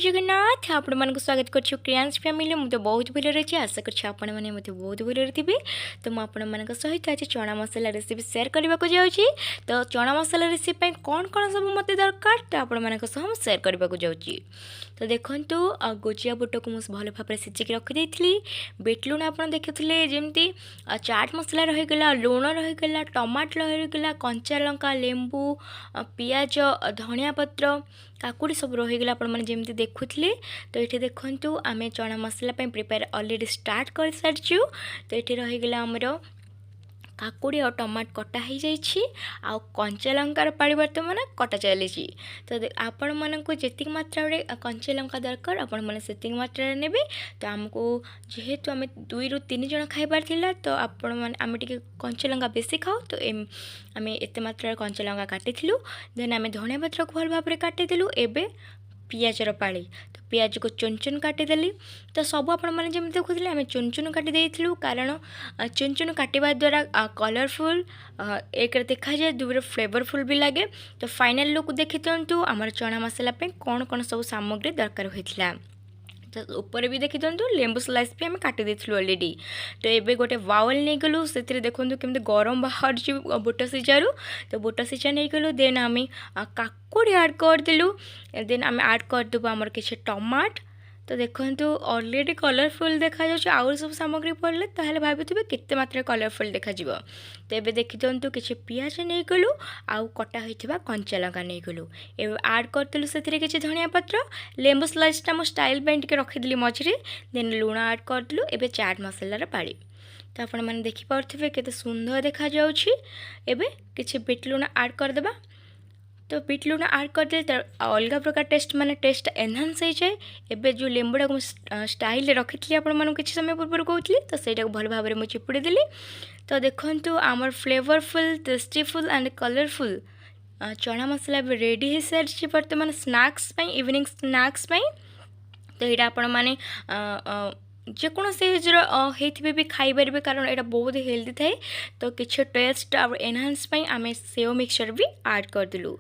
जगन्नाथ आपण मानक स्वागत करछु क्रियांश फैमिली मुझे बहुत भल रही आशा कर आपण मैंने मत बहुत भल थे। तो मुझे मान सहित आज चना मसला रेसिपी सेयार करने को जाऊँगी। तो चना मसला रेसिपी कौन कौन सब मत दरकार तो आपण मान सेयार करने को जाऊँगी। तो देखु गोजिया बुट को मुझे भल भाव सीझिक रखी बीट लुण आप देखुले जमी चाट मसला रहीगला लुण रहीगला टमाटर रहीगला कंचा लंका लेंबू पियाज धनिया पत्र काकुड़ी सब रहीगला आपण मैंने जमी देखुले। तो ये देखु आम चना मसला प्रिपेयर ऑलरेडी स्टार्ट कर सारी। तो ये रहीगला आमर काकुड़ी और टमाट कटा हो जाइए आ कंचा लंकार पाड़ी बर्तमान कटा चली। तो आपण मानक जी मात्रा कंचा लंका दरकार आपण मैंने से मात्रा ने। तो आमको जेहेतु आम 2 ରୁ 3 जन खाइबार थिला तो आपण मैंने आम टे कंचा लंका बेसी खाऊ। तो आम एत मात्रा कंचा लंका काटिलु देन आम धनिया पत्र को भल भाव काटिदेलु। एबे पियाजर पाली तो पियाज को चुन चुन काटिदेली। तो सब आपण मैंने जमी देखुले आम चुन चुन काटी देइथिलु कारण चुन चुन काटिबा द्वारा कलरफुल एक देखा जाए 2 फ्लेवरफुल भी लगे। तो फाइनल लुक देखि दियंतु आमर चना मसला पे कौन कौन सब सामग्री दरकार होइथिला। तो ऊपर भी देखी दिखाँ लेंबू स्लाइस भी आम काटी देलु अलरेडी। तो ये गोटे बाउल नहीं गलु से देखो केमती गरम बाहर बुट सीझारू। तो बुट सीझा नहीं गलु देन आम काकुड़ी ऐड करदेलु देन आम ऐड करदेबु आमर किसी टमाट। तो देखो ऑलरेडी कलरफुल देखा आउ सब सामग्री पड़े ताहले भावी केते मात्रा कलरफुल देखा। तो ये देखी दिंतु किसी पियाज नहीं गलु आउ कटा होता कंचा लंका नहीं गलु ए ऐड करदेलु से किसी धनिया पत्र लेंबू स्लाइसटा मो स्टाइल टे रखीदी मझे देन लुण ऐड करदेलु। एबे चाट मसलार पाड़ी तो आपण मैंने देखिपे केते सुंदर देखा जाउछि। एबे किछि बीट लुण ऐड करदेबा। तो बीट लुण ऐड करदे अलग प्रकार टेस्ट माने टेस्ट एनहांस हो जाए। एबे जो लेंबुटा को स्टाइल रखी थी आपण मानू किछि समय पूर्व कहूली तो सेटा को भल भाव में चिपुड़ी देली। तो देखंतु आमर फ्लेवरफुल टेस्टीफुल एंड कलरफुल चना मसला भी रेडी हो सारी बर्तमान स्नैक्स इवनिंग स्नैक्स। तो यहाँ आपण मैंने जेकोसी एज्र होते भी खाईपर कारण यहाँ बहुत हेल्दी थाए। तो किसी टेस्ट और एनहांस आम सेव मिक्सचर भी ऐड करदेलु।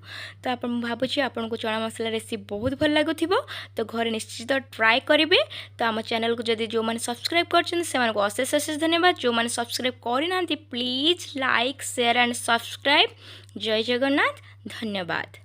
तो आप भावुँ आपन को चना मसला रेसिपी बहुत भल लगुव तो घर निश्चित ट्राए करेंगे। तो आम चैनल को जदि जो मैंने सब्सक्राइब कर अशेष अशेष धन्यवाद। जो मैंने सब्सक्राइब करना please like share and subscribe. जय जगन्नाथ धन्यवाद।